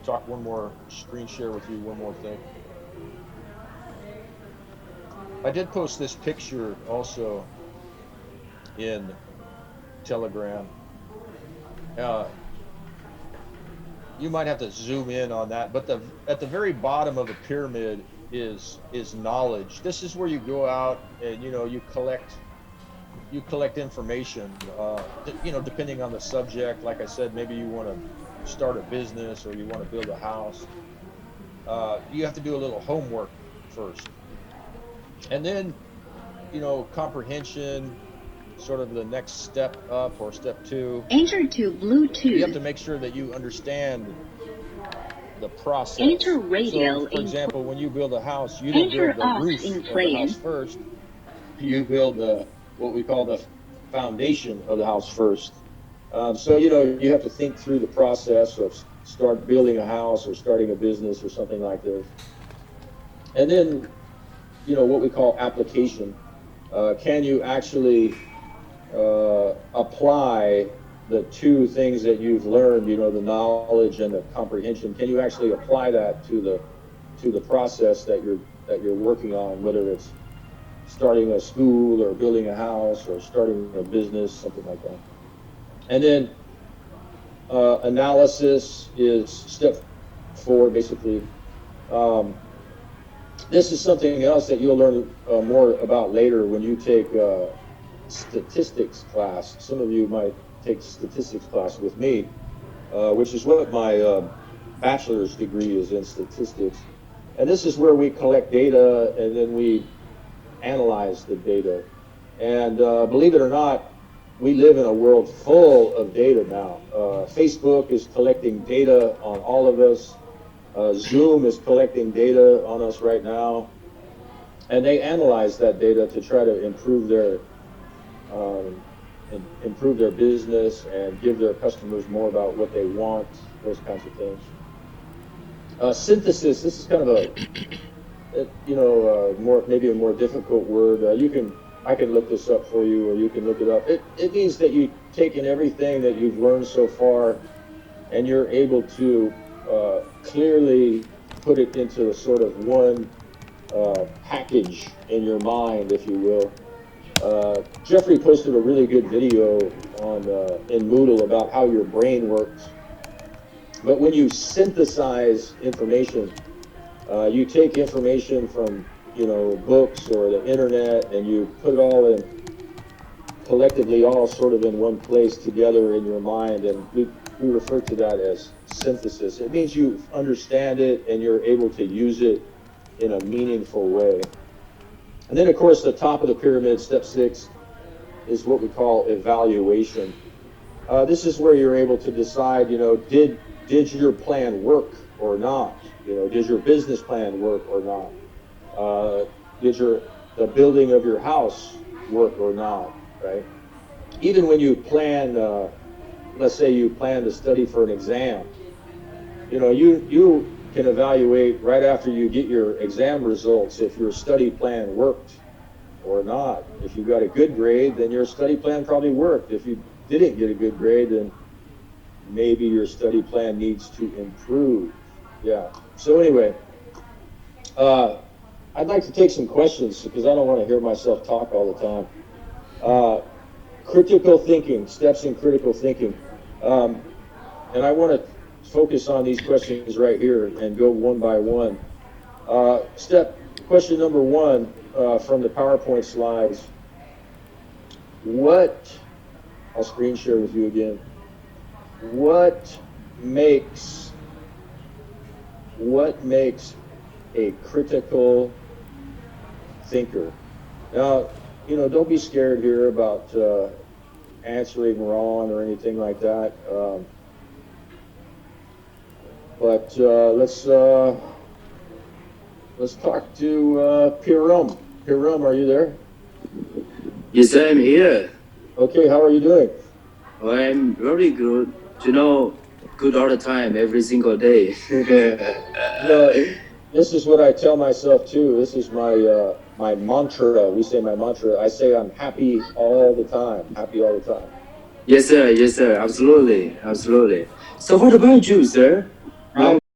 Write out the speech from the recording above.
talk one more, screen share with you one more thing. I did post this picture also in Telegram. Uh, you might have to zoom in on that, but the at the very bottom of the pyramid is knowledge. This is where you go out and you collect information. Depending on the subject. Like I said, maybe you want to start a business or you want to build a house. You have to do a little homework first, and then comprehension, sort of the next step up or step two. Enter to Bluetooth. You have to make sure that you understand the process. Enter radio. So, for example, when you build a house, you don't Enter build the roof in of the plan. house first. You build what we call the foundation of the house first. So you have to think through the process of start building a house or starting a business or something like this. And then what we call application. Can you actually apply the two things that you've learned, the knowledge and the comprehension? Can you actually apply that to the process that you're working on, whether it's starting a school or building a house or starting a business, something like that? And then analysis is step 4, basically. This is something else that you'll learn more about later when you take statistics class. Some of you might take statistics class with me, which is what my bachelor's degree is, in statistics. And this is where we collect data and then we analyze the data. And believe it or not, we live in a world full of data now. Facebook is collecting data on all of us. Zoom is collecting data on us right now. And they analyze that data to try to improve their business and give their customers more about what they want, those kinds of things. Synthesis, this is kind of maybe a more difficult word. I can look this up for you, or you can look it up. It means that you've taken everything that you've learned so far and you're able to clearly put it into a sort of one package in your mind, if you will. Jeffrey posted a really good video in Moodle about how your brain works. But when you synthesize information, you take information from books or the internet, and you put it all in collectively, all sort of in one place together in your mind, and we refer to that as synthesis. It means you understand it and you're able to use it in a meaningful way. And then, of course, the top of the pyramid, step 6, is what we call evaluation. This is where you're able to decide, did your plan work or not? Did your business plan work or not? Did the building of your house work or not, right? Even when you plan, let's say you plan to study for an exam, you can evaluate right after you get your exam results if your study plan worked or not. If you got a good grade, then your study plan probably worked. If you didn't get a good grade, then maybe your study plan needs to improve. Yeah. So anyway, I'd like to take some questions because I don't want to hear myself talk all the time. Critical thinking, steps in critical thinking. And I want to focus on these questions right here and go one by one. Question number 1 from the PowerPoint slides. I'll screen share with you again. What makes a critical thinker? Now, don't be scared here about answering wrong or anything like that. But let's talk to Piram. Piram, are you there? Yes, I'm here. Okay, how are you doing? I'm very good. Good all the time, every single day. This is what I tell myself too. This is my mantra. We say my mantra. I say I'm happy all the time. Happy all the time. Yes, sir. Absolutely. So what about you, sir?